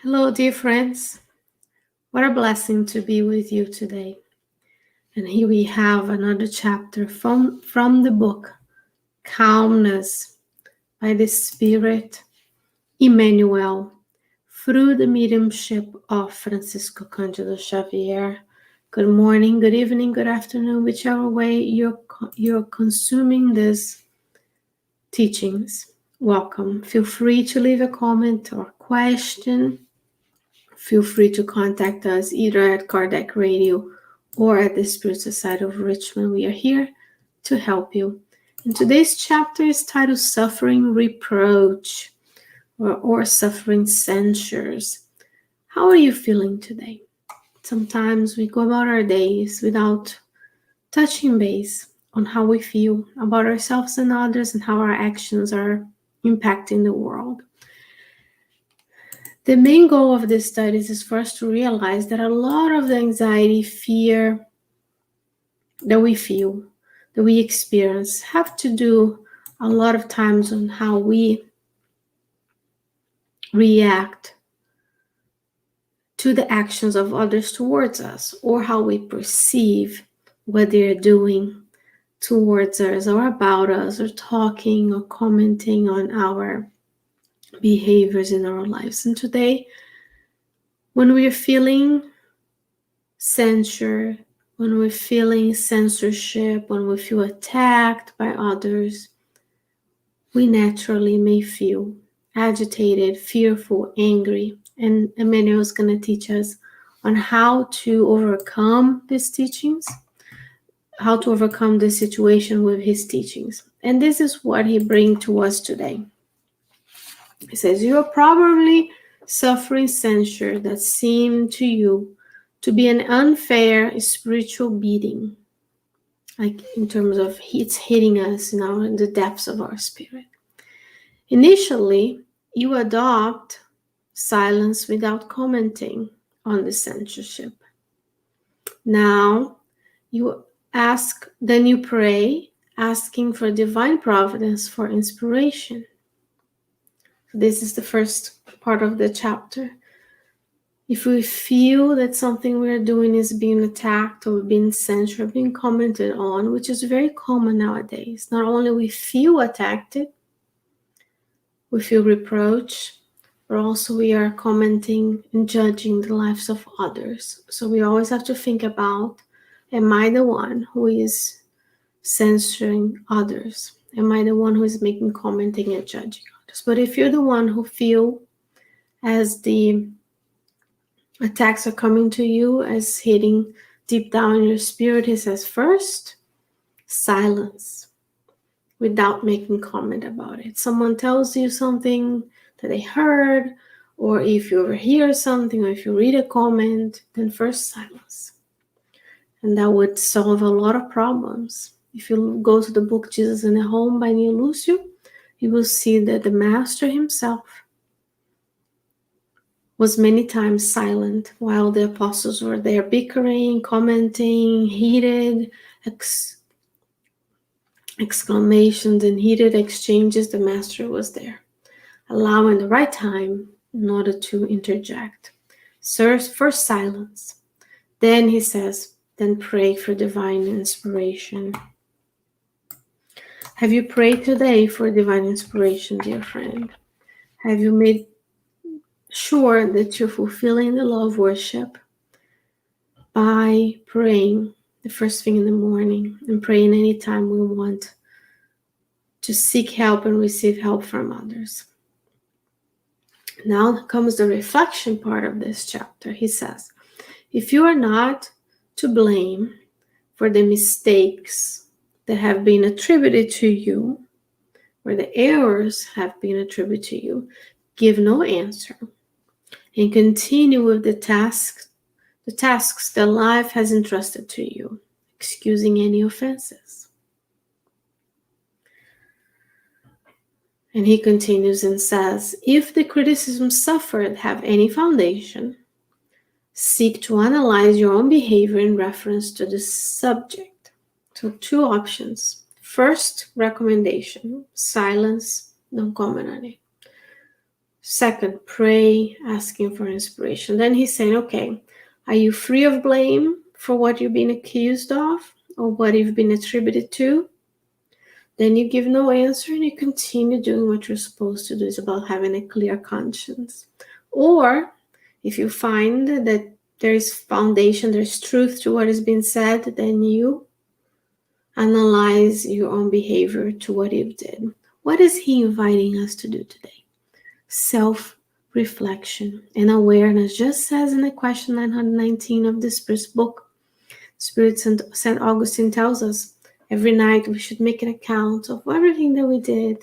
Hello, dear friends. What a blessing to be with you today. And here we have another chapter from the book Calmness by the Spirit Emmanuel through the mediumship of Francisco Candido Xavier. Good morning, good evening, good afternoon, whichever way you're consuming these teachings. Welcome. Feel free to leave a comment or question. Feel free to contact us either at Kardec Radio or at the Spirit Society of Richmond. We are here to help you. And today's chapter is titled Suffering Reproach or Suffering Censures. How are you feeling today? Sometimes we go about our days without touching base on how we feel about ourselves and others and how our actions are impacting the world. The main goal of this studies is for us to realize that a lot of the anxiety, fear that we feel, that we experience, have to do a lot of times on how we react to the actions of others towards us, or how we perceive what they're doing towards us or about us, or talking or commenting on our behaviors in our lives. And today, when we're feeling censure, when we're feeling censorship, when we feel attacked by others, we naturally may feel agitated, fearful, angry. And Emmanuel is going to teach us on how to overcome these teachings, how to overcome the situation with his teachings. And this is what he brings to us today. He says, you are probably suffering censure that seemed to you to be an unfair spiritual beating, like in terms of it's hitting us now in the depths of our spirit. Initially, you adopt silence without commenting on the censorship. Now, you ask, then you pray, asking for divine providence for inspiration. This is the first part of the chapter. If we feel that something we're doing is being attacked or being censored, being commented on, which is very common nowadays, not only we feel attacked, we feel reproach, but also we are commenting and judging the lives of others. So we always have to think about, am I the one who is censoring others? Am I the one who is making commenting and judging others? But if you're the one who feel as the attacks are coming to you, as hitting deep down in your spirit, he says, first, silence without making comment about it. Someone tells you something that they heard, or if you overhear something, or if you read a comment, then first silence. And that would solve a lot of problems. If you go to the book Jesus in a Home by Neil Lucio, you will see that the Master himself was many times silent while the apostles were there bickering, commenting, heated exclamations and heated exchanges. The Master was there, allowing the right time in order to interject. First silence. Then he says, then pray for divine inspiration. Have you prayed today for divine inspiration, dear friend? Have you made sure that you're fulfilling the law of worship by praying the first thing in the morning and praying anytime we want to seek help and receive help from others? Now comes the reflection part of this chapter. He says, if you are not to blame for the mistakes that have been attributed to you, or the errors have been attributed to you, give no answer and continue with the tasks that life has entrusted to you, excusing any offenses. And he continues and says, if the criticisms suffered have any foundation, seek to analyze your own behavior in reference to the subject. So 2 options. First, recommendation, silence, don't comment on it. Second, pray, asking for inspiration. Then he's saying, okay, are you free of blame for what you've been accused of or what you've been attributed to? Then you give no answer and you continue doing what you're supposed to do. It's about having a clear conscience. Or if you find that there's foundation, there's truth to what is being said, then you analyze your own behavior to what you did. What is he inviting us to do today? Self-reflection and awareness, just as in the question 919 of the Spirit's book. Spirit St. Augustine tells us every night we should make an account of everything that we did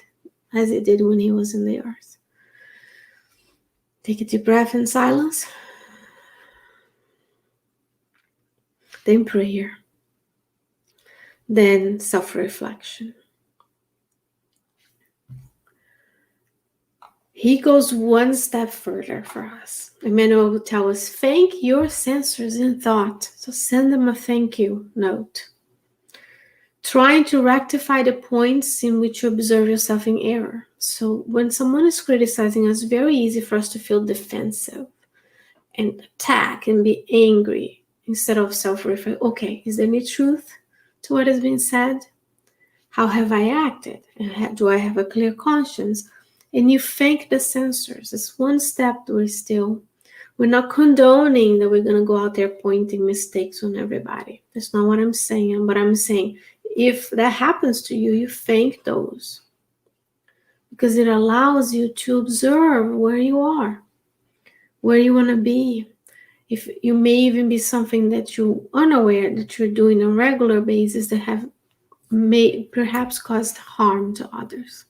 as he did when he was in the earth. Take a deep breath in silence. Then prayer. Then self-reflection. He goes one step further for us. Emmanuel will tell us, thank your censors in thought. So send them a thank you note. Trying to rectify the points in which you observe yourself in error. So when someone is criticizing us, it's very easy for us to feel defensive and attack and be angry instead of self-reflect. Okay, is there any truth to what has been said? How have I acted? And do I have a clear conscience? And you thank the censors. It's one step we're not condoning that we're going to go out there pointing mistakes on everybody. That's not what I'm saying. But I'm saying if that happens to you, you thank those. Because it allows you to observe where you are, where you want to be. If you may even be something that you're unaware that you're doing on a regular basis that may perhaps caused harm to others.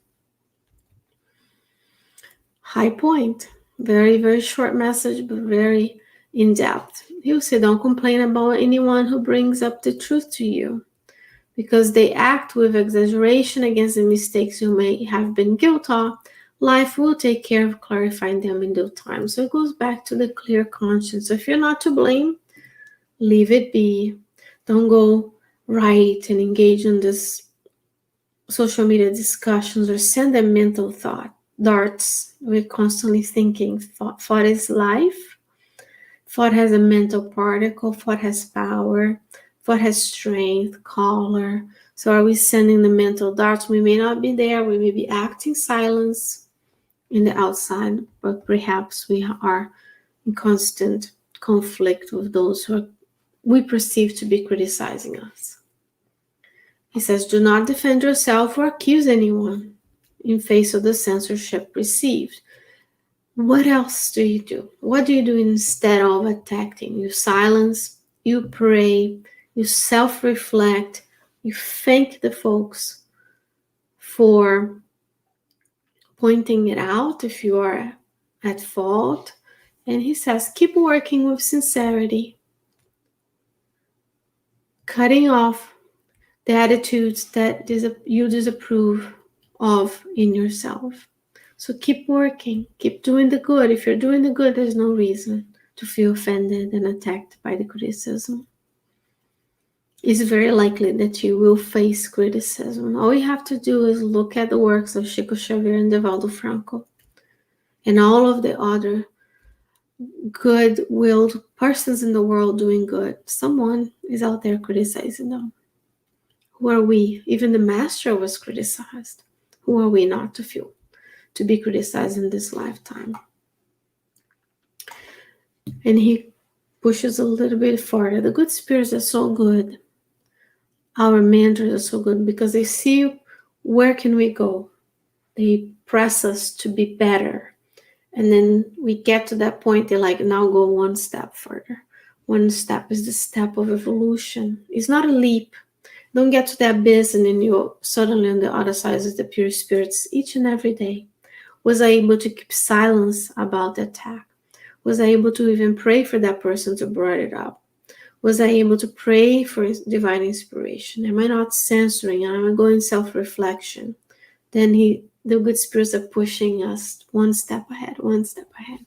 High point. Very, very short message, but very in-depth. He'll say, don't complain about anyone who brings up the truth to you, because they act with exaggeration against the mistakes you may have been guilty of. Life will take care of clarifying them in due time. So it goes back to the clear conscience. If you're not to blame, leave it be. Don't go write and engage in this social media discussions or send them mental darts. We're constantly thinking. Thought is life. Thought has a mental particle. Thought has power. Thought has strength, color. So are we sending the mental darts? We may not be there. We may be acting silence in the outside, but perhaps we are in constant conflict with those who we perceive to be criticizing us. He says, do not defend yourself or accuse anyone in face of the censorship received. What else do you do? What do you do instead of attacking? You silence, you pray, you self-reflect, you thank the folks for pointing it out if you are at fault. And he says, keep working with sincerity, cutting off the attitudes that you disapprove of in yourself. So keep working, keep doing the good. If you're doing the good, there's no reason to feel offended and attacked by the criticism. It's very likely that you will face criticism. All you have to do is look at the works of Chico Xavier and Divaldo Franco and all of the other good-willed persons in the world doing good. Someone is out there criticizing them. Who are we? Even the master was criticized. Who are we not to be criticized in this lifetime? And he pushes a little bit further. The good spirits are so good. Our mentors are so good because they see where can we go. They press us to be better. And then we get to that point, they're like, now go one step further. One step is the step of evolution. It's not a leap. Don't get to the abyss and then you're suddenly on the other side as the pure spirits each and every day. Was I able to keep silence about the attack? Was I able to even pray for that person to bring it up? Was I able to pray for divine inspiration? Am I not censoring? Am I going self-reflection? Then the good spirits are pushing us one step ahead, one step ahead.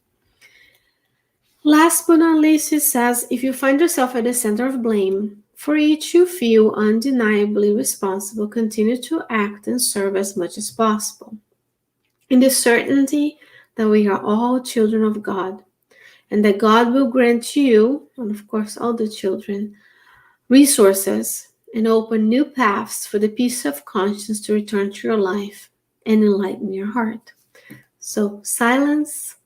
Last but not least, he says, if you find yourself at the center of blame, for each you feel undeniably responsible, continue to act and serve as much as possible, in the certainty that we are all children of God, and that God will grant you, and of course all the children, resources and open new paths for the peace of conscience to return to your life and enlighten your heart. So silence,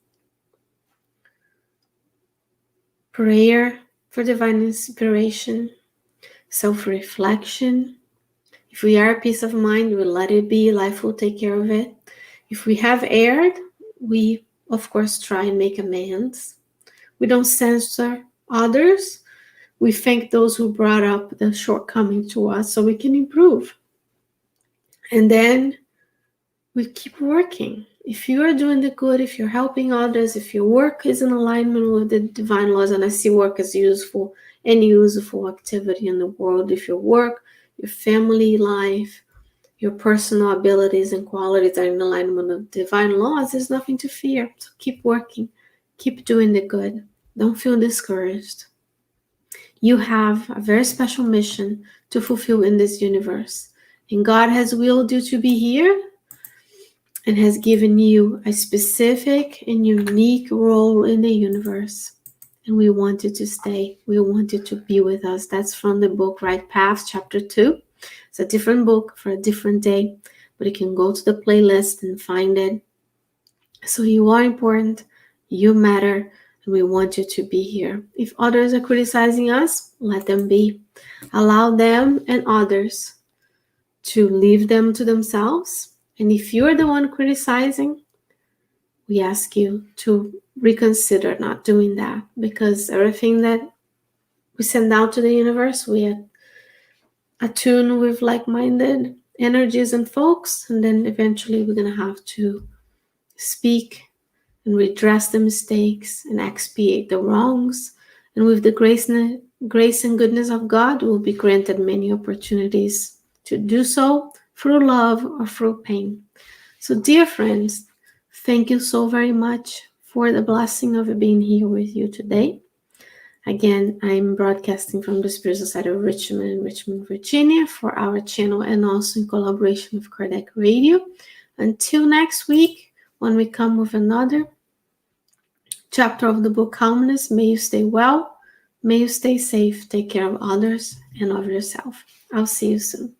prayer for divine inspiration, self-reflection. If we are peace of mind, we let it be. Life will take care of it. If we have erred, we, of course, try and make amends. We don't censor others. We thank those who brought up the shortcoming to us so we can improve. And then we keep working. If you are doing the good, if you're helping others, if your work is in alignment with the divine laws, and I see work as useful, any useful activity in the world, if your work, your family life, your personal abilities and qualities are in alignment with divine laws, there's nothing to fear. So keep working, keep doing the good. Don't feel discouraged. You have a very special mission to fulfill in this universe. And God has willed you to be here and has given you a specific and unique role in the universe. And we want you to stay. We want you to be with us. That's from the book Right Path, chapter 2. It's a different book for a different day, but you can go to the playlist and find it. So you are important, you matter, and we want you to be here. If others are criticizing us, let them be. Allow them and others to leave them to themselves. And if you're the one criticizing, we ask you to reconsider not doing that, because everything that we send out to the universe, we attune with like-minded energies and folks, and then eventually we're going to have to speak and redress the mistakes and expiate the wrongs. And with the grace and goodness of God, we'll be granted many opportunities to do so through love or through pain. So dear friends, thank you so very much for the blessing of being here with you today. Again, I'm broadcasting from the spiritual side of Richmond, Virginia for our channel, and also in collaboration with Kardec Radio. Until next week, when we come with another chapter of the book Calmness, may you stay well, may you stay safe, take care of others and of yourself. I'll see you soon.